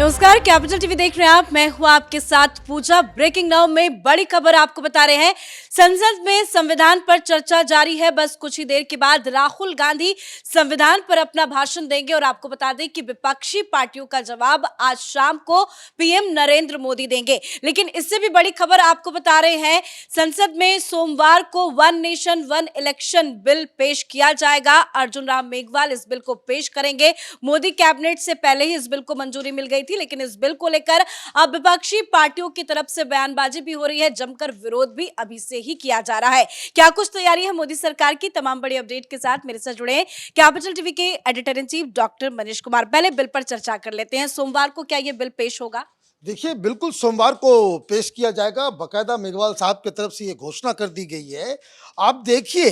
नमस्कार, capital TV देख रहे हैं आप। मैं हूं आपके साथ पूजा। ब्रेकिंग नाउ में बड़ी खबर आपको बता रहे हैं। संसद में संविधान पर चर्चा जारी है। बस कुछ ही देर के बाद राहुल गांधी संविधान पर अपना भाषण देंगे और आपको बता दें कि विपक्षी पार्टियों का जवाब आज शाम को पीएम नरेंद्र मोदी देंगे। लेकिन इससे भी बड़ी खबर आपको बता रहे हैं, संसद में सोमवार को one nation one election bill पेश किया जाएगा। अर्जुन राम मेघवाल इस बिल को पेश करेंगे। मोदी कैबिनेट से पहले ही इस बिल को मंजूरी मिल गई थी, लेकिन इस बिल को लेकर अब विपक्षी पार्टियों की तरफ से बयानबाजी भी हो रही है। जमकर विरोध भी अभी से ही किया जा रहा है। क्या कुछ तैयारी है मोदी सरकार की? तमाम बड़ी अपडेट के साथ मेरे साथ जुड़े हैं कैपिटल टीवी के editor in chief doctor Manish Kumar. पहले बिल पर चर्चा कर लेते हैं। सोमवार को क्या यह बिल पेश होगा? देखिए, बिल्कुल सोमवार को पेश किया जाएगा। बकायदा मेघवाल साहब की तरफ से ये घोषणा कर दी गई है। आप देखिए,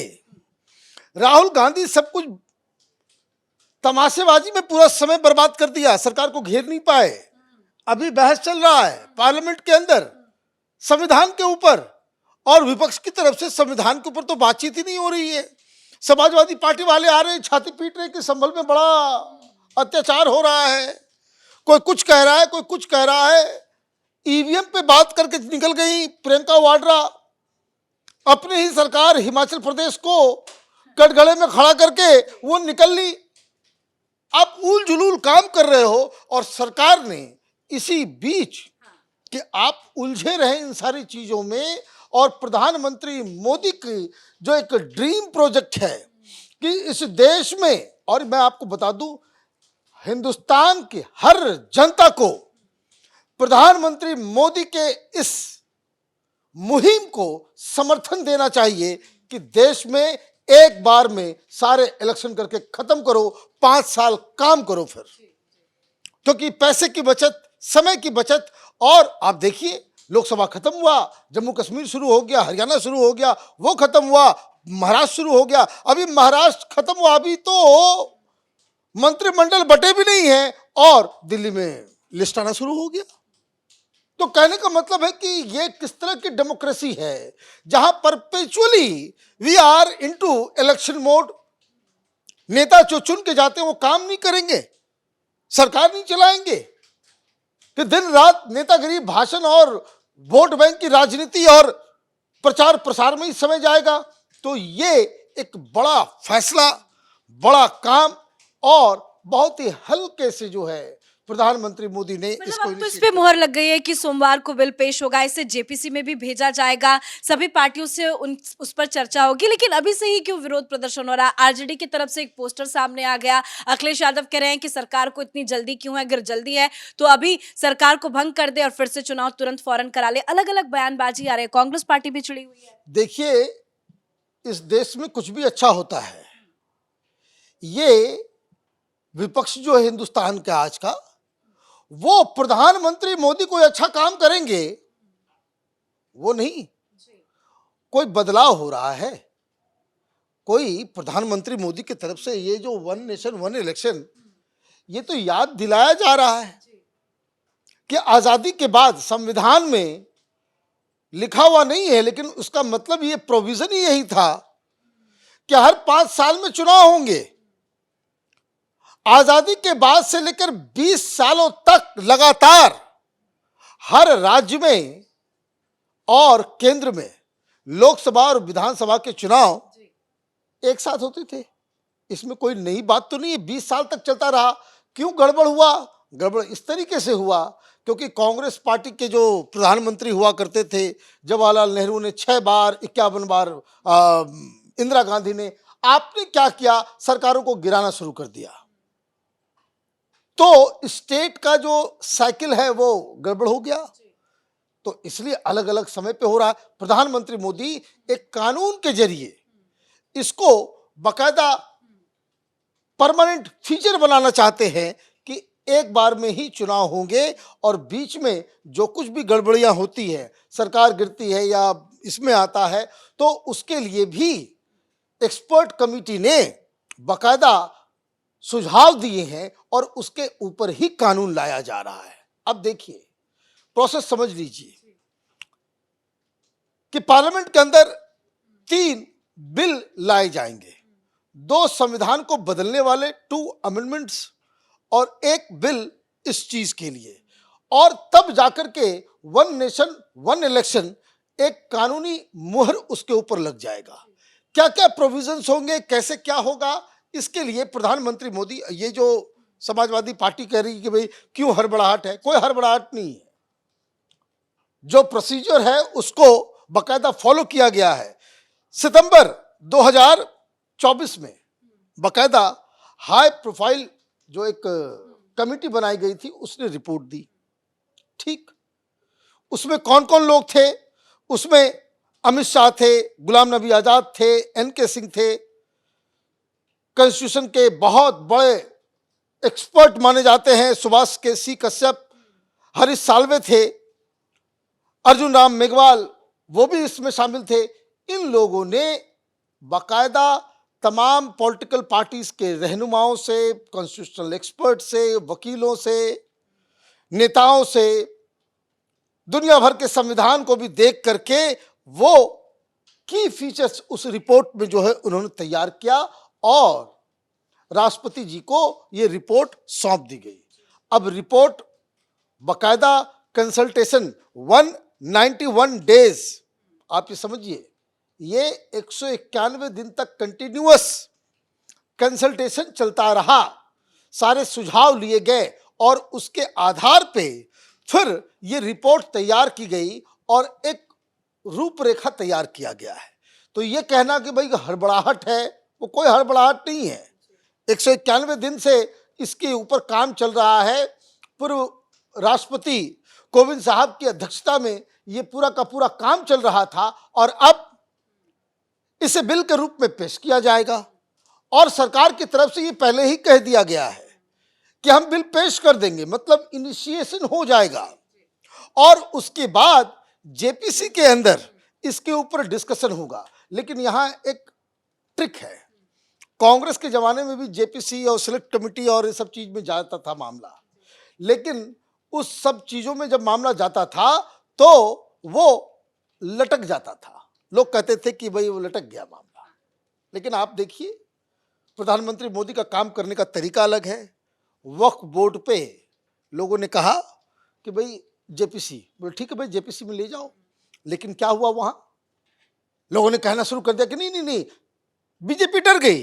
राहुल गांधी सब कुछ तमाशेबाजी में पूरा समय बर्बाद कर दिया, सरकार को घेर नहीं पाए। अभी बहस चल रहा है पार्लियामेंट के अंदर संविधान के ऊपर, और विपक्ष की तरफ से संविधान के ऊपर तो बातचीत ही नहीं हो रही है। समाजवादी पार्टी वाले आ रहे हैं, छाती पीट रहे हैं कि संभल में बड़ा अत्याचार हो रहा है। कोई कुछ कह रहा है, कोई कुछ कह रहा है। ईवीएम पे बात करके निकल गई प्रियंका वाड्रा, अपनी ही सरकार हिमाचल प्रदेश को कटघरे में खड़ा करके वो निकल ली। आप उल जुलूल काम कर रहे हो और सरकार ने इसी बीच कि आप उलझे रहे इन सारी चीजों में, और प्रधानमंत्री मोदी की जो एक ड्रीम प्रोजेक्ट है कि इस देश में, और मैं आपको बता दूं, हिंदुस्तान की हर जनता को प्रधानमंत्री मोदी के इस मुहिम को समर्थन देना चाहिए कि देश में एक बार में सारे इलेक्शन करके खत्म करो, 5 साल काम करो फिर, क्योंकि पैसे की बचत, समय की बचत। और आप देखिए, लोकसभा खत्म हुआ, जम्मू कश्मीर शुरू हो गया, हरियाणा शुरू हो गया, वो खत्म हुआ, महाराष्ट्र शुरू हो गया। अभी महाराष्ट्र खत्म हुआ, अभी तो मंत्रिमंडल बटे भी नहीं है और दिल्ली में लिस्ट आना शुरू हो गया। तो कहने का मतलब है कि ये किस तरह की डेमोक्रेसी है जहां perpetually we are into election mode. नेता जो चुन के जाते हैं वो काम नहीं करेंगे, सरकार नहीं चलाएंगे, कि दिन रात नेतागिरी, भाषण और वोट बैंक की राजनीति और प्रचार प्रसार में ही समय जाएगा। तो ये एक बड़ा फैसला, बड़ा काम, और बहुत ही हल्के से जो है प्रधानमंत्री मोदी ने इसको अब तो इस पे मुहर लग गई है कि सोमवार को बिल पेश होगा, इसे जेपीसी में भी भेजा जाएगा, सभी पार्टियों से उस पर चर्चा होगी। लेकिन अभी से ही क्यों विरोध प्रदर्शन हो रहा है? आरजेडी की तरफ से एक पोस्टर सामने आ गया। अखिलेश यादव कह रहे हैं कि सरकार को इतनी जल्दी क्यों है? अगर जल्दी है तो अभी सरकार को भंग कर दे और फिर से चुनाव तुरंत फौरन करा ले। अलग अलग बयानबाजी आ रही है। कांग्रेस पार्टी भी चिड़ी हुई है। देखिए, इस देश में कुछ भी अच्छा होता है, ये विपक्ष जो है हिंदुस्तान का आज का, वो प्रधानमंत्री मोदी कोई अच्छा काम करेंगे वो नहीं। कोई बदलाव हो रहा है, कोई प्रधानमंत्री मोदी की तरफ से ये जो वन नेशन वन इलेक्शन, ये तो याद दिलाया जा रहा है कि आजादी के बाद संविधान में लिखा हुआ नहीं है, लेकिन उसका मतलब ये प्रोविजन ही यही था कि हर 5 साल में चुनाव होंगे। आजादी के बाद से लेकर 20 सालों तक लगातार हर राज्य में और केंद्र में लोकसभा और विधानसभा के चुनाव एक साथ होते थे। इसमें कोई नई बात तो नहीं है। 20 साल तक चलता रहा। क्यों गड़बड़ हुआ? गड़बड़ इस तरीके से हुआ क्योंकि कांग्रेस पार्टी के जो प्रधानमंत्री हुआ करते थे, जवाहरलाल नेहरू ने 6 बार, 51 बार, इंदिरा गांधी ने, आपने क्या किया? सरकारों को गिराना शुरू कर दिया। तो स्टेट का जो साइकिल है वो गड़बड़ हो गया। तो इसलिए अलग अलग समय पे हो रहा है। प्रधानमंत्री मोदी एक कानून के जरिए इसको बकायदा परमानेंट फीचर बनाना चाहते हैं कि एक बार में ही चुनाव होंगे, और बीच में जो कुछ भी गड़बड़ियां होती है, सरकार गिरती है या इसमें आता है, तो उसके लिए भी एक्सपर्ट कमेटी ने बकायदा सुझाव दिए हैं और उसके ऊपर ही कानून लाया जा रहा है। अब देखिए, प्रोसेस समझ लीजिए कि पार्लियामेंट के अंदर 3 बिल लाए जाएंगे, 2 संविधान को बदलने वाले 2 अमेंडमेंट्स और 1 बिल इस चीज के लिए और तब जाकर के वन नेशन वन इलेक्शन एक कानूनी मुहर उसके ऊपर लग जाएगा। क्या क्या प्रोविजंस होंगे, कैसे क्या होगा, इसके लिए प्रधानमंत्री मोदी, ये जो समाजवादी पार्टी कह रही है कि भाई क्यों हड़बड़ाहट है, कोई हड़बड़ाहट नहीं है। जो प्रोसीजर है उसको बकायदा फॉलो किया गया है। सितंबर 2024 में बकायदा हाई प्रोफाइल जो एक कमेटी बनाई गई थी उसने रिपोर्ट दी। ठीक, उसमें कौन कौन लोग थे? उसमें अमित शाह थे, गुलाम नबी आजाद थे, एनके सिंह थे, कॉन्स्टिट्यूशन के बहुत बड़े एक्सपर्ट माने जाते हैं सुभाष के सी कश्यप, हरीश साल्वे थे, अर्जुन राम मेघवाल वो भी इसमें शामिल थे। इन लोगों ने बाकायदा तमाम पॉलिटिकल पार्टीज के रहनुमाओं से, कॉन्स्टिट्यूशनल एक्सपर्ट से, वकीलों से, नेताओं से, दुनिया भर के संविधान को भी देख करके वो की फीचर्स उस रिपोर्ट में जो है उन्होंने तैयार किया और राष्ट्रपति जी को ये रिपोर्ट सौंप दी गई। अब रिपोर्ट बकायदा कंसल्टेशन 191 डेज, आप ये समझिए, ये 191 दिन तक कंटिन्यूअस कंसल्टेशन चलता रहा, सारे सुझाव लिए गए और उसके आधार पे फिर ये रिपोर्ट तैयार की गई और एक रूपरेखा तैयार किया गया है। तो ये कहना कि भाई हड़बड़ाहट है, वो कोई हड़बड़ाहट नहीं है। 191 दिन से इसके ऊपर काम चल रहा है। पूर्व राष्ट्रपति कोविंद साहब की अध्यक्षता में ये पूरा का पूरा काम चल रहा था और अब इसे बिल के रूप में पेश किया जाएगा और सरकार की तरफ से ये पहले ही कह दिया गया है कि हम बिल पेश कर देंगे, मतलब इनिशिएशन हो जाएगा और उसके बाद जेपीसी के अंदर इसके ऊपर डिस्कशन होगा। लेकिन यहां एक ट्रिक है, कांग्रेस के जमाने में भी जेपीसी और सिलेक्ट कमेटी और ये सब चीज में जाता था मामला, लेकिन उस सब चीजों में जब मामला जाता था तो वो लटक जाता था। लोग कहते थे कि भाई वो लटक गया मामला। लेकिन आप देखिए प्रधानमंत्री मोदी का काम करने का तरीका अलग है। वक्फ बोर्ड पे लोगों ने कहा कि भाई जेपीसी, बोले ठीक है भाई जेपीसी में ले जाओ। लेकिन क्या हुआ, वहां लोगों ने कहना शुरू कर दिया कि नहीं नहीं नहीं, बीजेपी डर गई,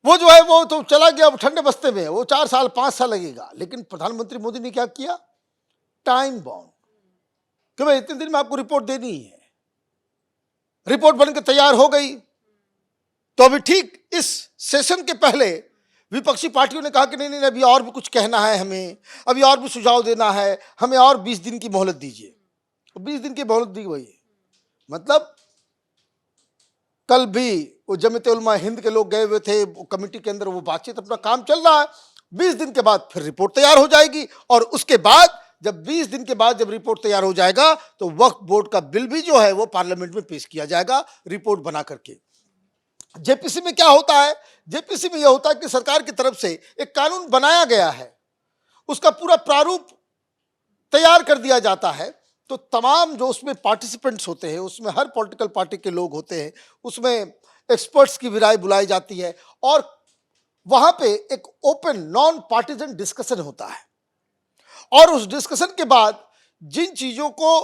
वो जो है वो तो चला गया ठंडे बस्ते में, वो 4 साल 5 साल लगेगा। लेकिन प्रधानमंत्री मोदी ने क्या किया, टाइम बाउंड, कि भाई इतने दिन में आपको रिपोर्ट देनी है। रिपोर्ट बनकर तैयार हो गई तो अभी ठीक इस सेशन के पहले विपक्षी पार्टियों ने कहा कि नहीं नहीं अभी और भी कुछ कहना है, हमें अभी और भी सुझाव देना है, हमें और 20 दिन की मोहलत दीजिए। 20 दिन की मोहलत दी गई, मतलब कल भी वो जमीयत उलमा हिंद के लोग गए हुए थे कमेटी के अंदर, वो बातचीत अपना काम चल रहा है। 20 दिन के बाद फिर रिपोर्ट तैयार हो जाएगी और उसके बाद जब 20 दिन के बाद जब रिपोर्ट तैयार हो जाएगा तो वक्फ बोर्ड का बिल भी जो है वो पार्लियामेंट में पेश किया जाएगा रिपोर्ट बना करके। जेपीसी में क्या होता है, जेपीसी में यह होता है कि सरकार की तरफ से एक कानून बनाया गया है, उसका पूरा प्रारूप तैयार कर दिया जाता है। तो तमाम जो उसमें पार्टिसिपेंट्स होते हैं, उसमें हर पॉलिटिकल पार्टी के लोग होते हैं, उसमें एक्सपर्ट्स की भी राय बुलाई जाती है और वहां पे एक ओपन नॉन पार्टीजन डिस्कशन होता है और उस डिस्कशन के बाद जिन चीजों को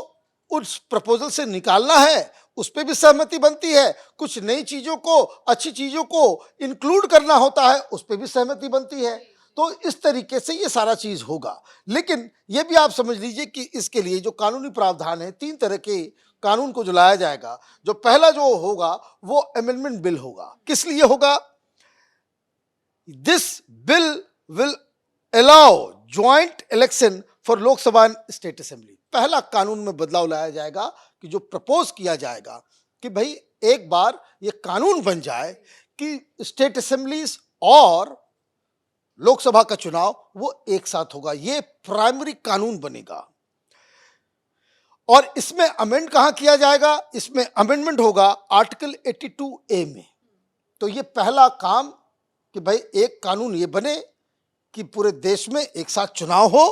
उस प्रपोजल से निकालना है उस पर भी सहमति बनती है, कुछ नई चीजों को, अच्छी चीजों को इंक्लूड करना होता है उस पर भी सहमति बनती है। तो इस तरीके से ये सारा चीज होगा। लेकिन ये भी आप समझ लीजिए कि इसके लिए जो कानूनी प्रावधान है, 3 तरह के कानून को जो लाया जाएगा। जो पहला जो होगा वो अमेंडमेंट बिल होगा। किस लिए होगा, this bill will allow joint election for Lok Sabha and state assembly. पहला कानून में बदलाव लाया जाएगा कि जो प्रपोज किया जाएगा कि भाई एक बार ये कानून बन जाए कि स्टेट असेंबलीज और लोकसभा का चुनाव वो एक साथ होगा। ये प्राइमरी कानून बनेगा और इसमें अमेंड कहां किया जाएगा, इसमें अमेंडमेंट होगा आर्टिकल 82A में। तो ये पहला काम कि भाई एक कानून ये बने कि पूरे देश में एक साथ चुनाव हो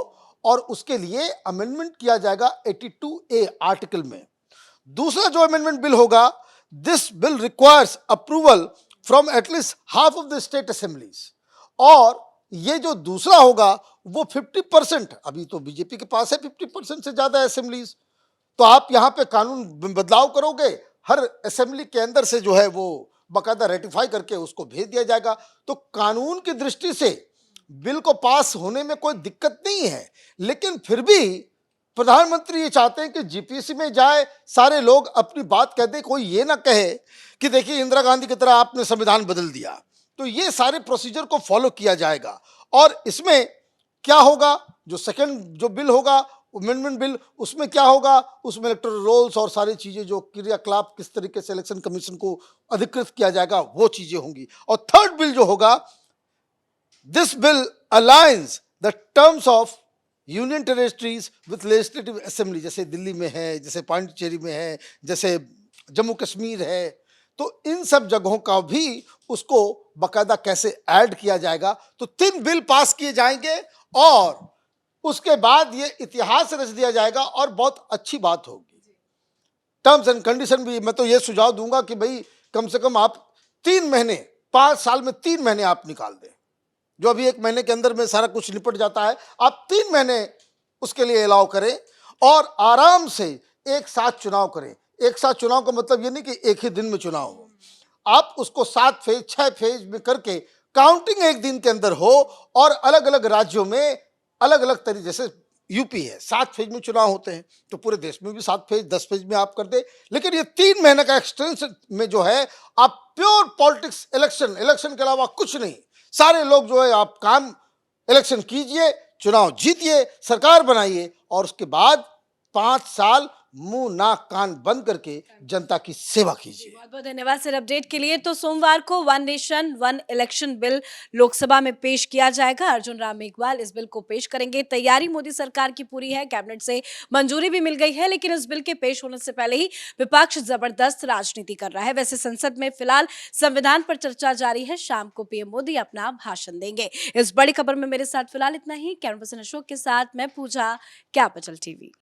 और उसके लिए अमेंडमेंट किया जाएगा 82A आर्टिकल में। दूसरा जो अमेंडमेंट बिल होगा, this bill requires approval from at least half of the state assemblies, और ये जो दूसरा होगा वो 50%, अभी तो बीजेपी के पास है 50% से ज्यादा असेंबलीज, तो आप यहाँ पे कानून बदलाव करोगे, हर असेंबली के अंदर से जो है वो बाकायदा रेटिफाई करके उसको भेज दिया जाएगा। तो कानून की दृष्टि से बिल को पास होने में कोई दिक्कत नहीं है, लेकिन फिर भी प्रधानमंत्री ये चाहते हैं कि जीपीसी में जाए, सारे लोग अपनी बात कह दें, कोई ये ना कहे कि देखिए इंदिरा गांधी की तरह आपने संविधान बदल दिया। तो ये सारे प्रोसीजर को फॉलो किया जाएगा और इसमें क्या होगा, जो सेकंड जो बिल होगा अमेंडमेंट बिल, उसमें क्या होगा, उसमें इलेक्टोरल रोल्स और सारी चीजें जो क्रियाकलाप किस तरीके से इलेक्शन कमीशन को अधिकृत किया जाएगा वो चीजें होंगी। और थर्ड बिल जो होगा, this bill aligns the terms of union territories with legislative assembly, जैसे दिल्ली में है, जैसे पांडिचेरी में है, जैसे जम्मू कश्मीर है, तो इन सब जगहों का भी उसको बाकायदा कैसे ऐड किया जाएगा। तो 3 बिल पास किए जाएंगे और उसके बाद ये इतिहास रच दिया जाएगा और बहुत अच्छी बात होगी। टर्म्स एंड कंडीशन भी मैं तो ये सुझाव दूंगा कि भाई कम से कम आप 3 महीने, 5 साल में 3 महीने आप निकाल दें, जो अभी 1 महीने के अंदर में सारा कुछ निपट जाता है, आप 3 महीने उसके लिए अलाउ करें और आराम से एक साथ चुनाव करें। एक साथ चुनाव का मतलब ये नहीं कि एक ही दिन में चुनाव हो, आप उसको 7 फेज 6 फेज में करके काउंटिंग एक दिन के अंदर हो और अलग अलग राज्यों में अलग अलग तरीके, जैसे यूपी है 7 फेज में चुनाव होते हैं, तो पूरे देश में भी 7 फेज 10 फेज में आप कर दे। लेकिन ये 3 महीने का एक्सटेंशन में जो है आप प्योर पॉलिटिक्स, इलेक्शन के अलावा कुछ नहीं, सारे लोग जो है आप काम इलेक्शन कीजिए, चुनाव जीतिए, सरकार बनाइए और उसके बाद 5 साल मुंह नाक कान बंद करके जनता की सेवा कीजिए। बहुत बहुत धन्यवाद सर अपडेट के लिए। तो सोमवार को 1 नेशन 1 इलेक्शन बिल लोकसभा में पेश किया जाएगा। अर्जुन राम मेघवाल इस बिल को पेश करेंगे। तैयारी मोदी सरकार की पूरी है, कैबिनेट से मंजूरी भी मिल गई है, लेकिन इस बिल के पेश होने से पहले ही विपक्ष जबरदस्त राजनीति कर रहा है। वैसे संसद में फिलहाल संविधान पर चर्चा जारी है। शाम को पीएम मोदी अपना भाषण देंगे। इस बड़ी खबर में मेरे साथ फिलहाल इतना ही। कैमरा पर्सन अशोक के साथ मैं पूजा, कैपिटल टीवी।